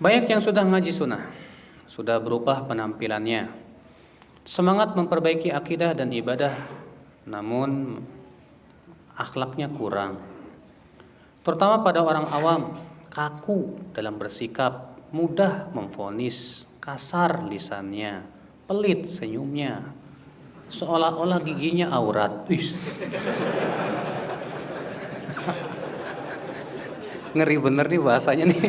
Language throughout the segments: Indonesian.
Banyak yang sudah ngaji sunnah, sudah berubah penampilannya, semangat memperbaiki akidah dan ibadah, namun akhlaknya kurang. Terutama pada orang awam, kaku dalam bersikap, mudah memvonis, kasar lisannya, pelit senyumnya, seolah-olah giginya aurat. Ngeri bener nih bahasanya nih.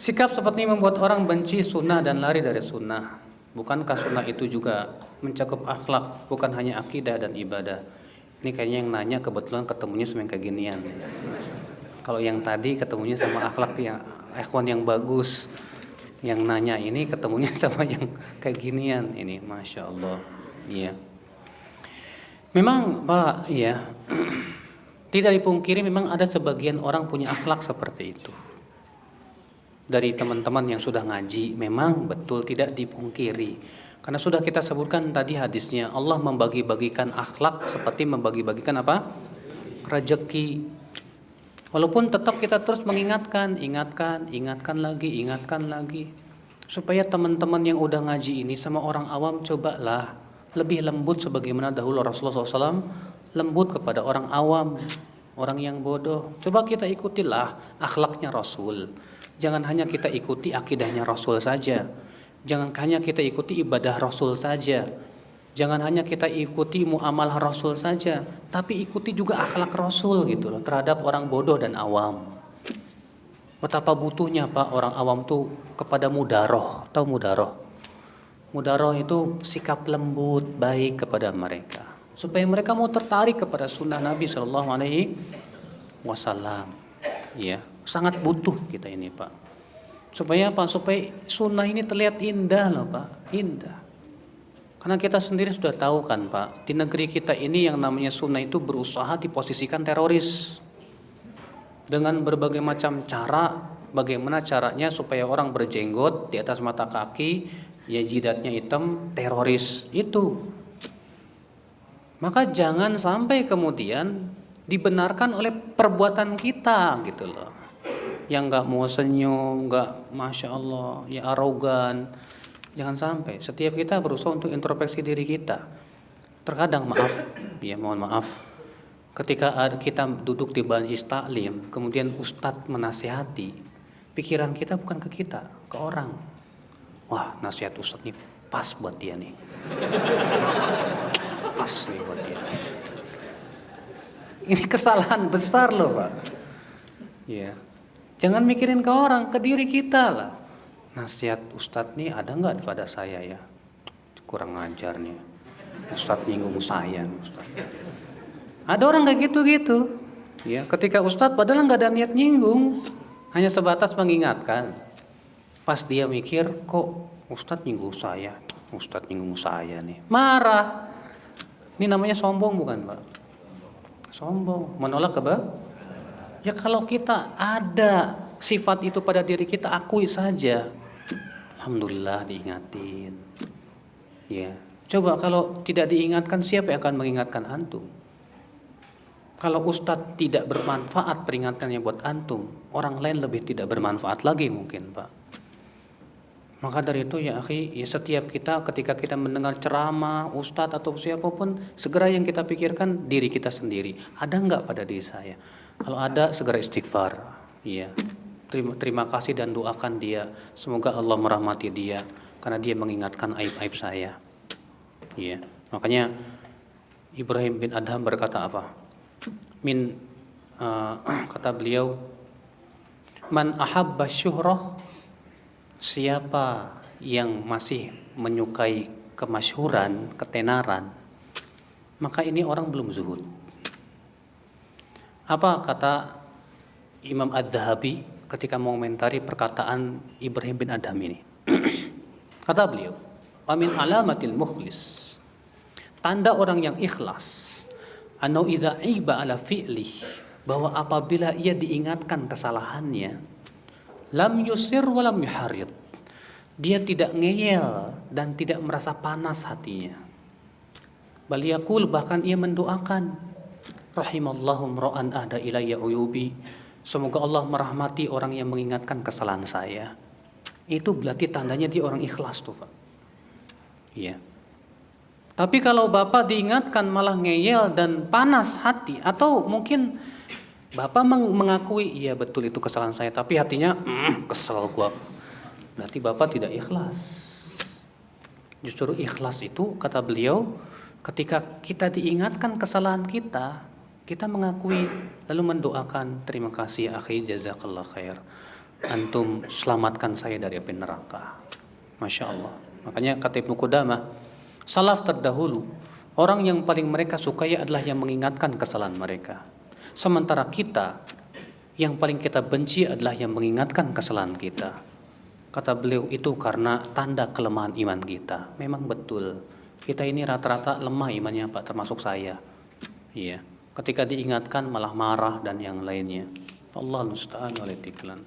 Sikap seperti ini membuat orang benci sunnah dan lari dari sunnah. Bukankah sunnah itu juga mencakup akhlak, bukan hanya akidah dan ibadah? Ini kayaknya yang nanya kebetulan ketemunya sama yang kayak ginian. Kalau yang tadi ketemunya sama akhlak yang ikhwan yang bagus. Yang nanya ini ketemunya sama yang kayak ginian. Ini Masya Allah. Iya. Memang Pak, ya, tidak dipungkiri memang ada sebagian orang punya akhlak seperti itu. Dari teman-teman yang sudah ngaji, memang betul tidak dipungkiri. Karena sudah kita sebutkan tadi hadisnya, Allah membagi-bagikan akhlak seperti membagi-bagikan apa? Rezeki. Walaupun tetap kita terus mengingatkan, ingatkan lagi. Supaya teman-teman yang udah ngaji ini sama orang awam cobalah lebih lembut sebagaimana dahulu Rasulullah SAW lembut kepada orang awam, orang yang bodoh. Coba kita ikutilah akhlaknya Rasul. Jangan hanya kita ikuti akidahnya Rasul saja. Jangan hanya kita ikuti ibadah Rasul saja. Jangan hanya kita ikuti muamalah Rasul saja, tapi ikuti juga akhlak Rasul gitu loh terhadap orang bodoh dan awam. Betapa butuhnya Pak orang awam tuh kepada mudaroh. Tahu mudaroh? Mudaroh itu sikap lembut, baik kepada mereka, supaya mereka mau tertarik kepada sunnah Nabi Shallallahu Alaihi Wasallam. Ya, sangat butuh kita ini Pak. Supaya apa? Supaya sunnah ini terlihat indah loh Pak, indah. Karena kita sendiri sudah tahu kan Pak, di negeri kita ini yang namanya sunnah itu berusaha diposisikan teroris. Dengan berbagai macam cara, bagaimana caranya supaya orang berjenggot di atas mata kaki, ya jidatnya hitam, teroris itu. Maka jangan sampai kemudian dibenarkan oleh perbuatan kita gitu loh. Yang nggak mau senyum, nggak Masya Allah, ya arogan. Jangan sampai. Setiap kita berusaha untuk introspeksi diri kita. Terkadang maaf, ya mohon maaf, ketika kita duduk di majlis taklim, kemudian ustadz menasihati, pikiran kita bukan ke kita, ke orang. Wah, nasihat ustadz ini pas buat dia nih. Pas nih buat dia. Ini kesalahan besar loh Pak. Ya, jangan mikirin ke orang, ke diri kita lah. Nasihat ustadz nih ada nggak pada saya ya? Kurang ngajar nih. Ustadz nyinggung saya. Ustadz. Ada orang kayak gitu-gitu. Ya, ketika ustadz padahal nggak ada niat nyinggung, hanya sebatas mengingatkan. Pas dia mikir, kok ustadz nyinggung saya? Ustadz nyinggung saya nih. Marah. Ini namanya sombong bukan Pak? Sombong, menolak ya kalau kita ada sifat itu pada diri kita, akui saja. Alhamdulillah diingatin. Ya, coba kalau tidak diingatkan, siapa yang akan mengingatkan antum? Kalau ustadz tidak bermanfaat peringatannya buat antum, orang lain lebih tidak bermanfaat lagi mungkin Pak. Maka dari itu ya akhi, ya setiap kita ketika kita mendengar ceramah ustadz atau siapapun, segera yang kita pikirkan diri kita sendiri. Ada nggak pada diri saya? Kalau ada, segera istighfar. Ya, terima kasih dan doakan dia. Semoga Allah merahmati dia karena dia mengingatkan aib-aib saya. Ya, makanya Ibrahim bin Adham berkata apa? Kata beliau, man ahabba syuhrah, siapa yang masih menyukai kemasyhuran, ketenaran, maka ini orang belum zuhud. Apa kata Imam Adz-Dzahabi ketika mengomentari perkataan Ibrahim bin Adham ini? Kata beliau, wa min alamatil mukhlis, tanda orang yang ikhlas, anau idza iba ala fi'li, bahwa apabila ia diingatkan kesalahannya, lam yusir wa lam yuharid, dia tidak ngeyel dan tidak merasa panas hatinya. Bal yaqul, bahkan ia mendoakan, rahimallahu mra'an ahda ilayya uyubi, Semoga Allah merahmati orang yang mengingatkan kesalahan saya. Itu berarti tandanya dia orang ikhlas tuh Pak. Iya. Tapi kalau Bapak diingatkan malah ngeyel dan panas hati, atau mungkin Bapak mengakui iya betul itu kesalahan saya, tapi hatinya kesel gua. Berarti Bapak tidak ikhlas. Justru ikhlas itu kata beliau ketika kita diingatkan kesalahan kita, kita mengakui lalu mendoakan, terima kasih akhi, jazakallah khair. Antum selamatkan saya dari api neraka. Masya Allah. Makanya kata Ibnu Qudamah, salaf terdahulu, orang yang paling mereka sukai adalah yang mengingatkan kesalahan mereka. Sementara kita, yang paling kita benci adalah yang mengingatkan kesalahan kita. Kata beliau itu karena tanda kelemahan iman kita. Memang betul, kita ini rata-rata lemah imannya Pak, termasuk saya. Iya. Ketika diingatkan malah marah dan yang lainnya. Allah musta'an wal itiklan.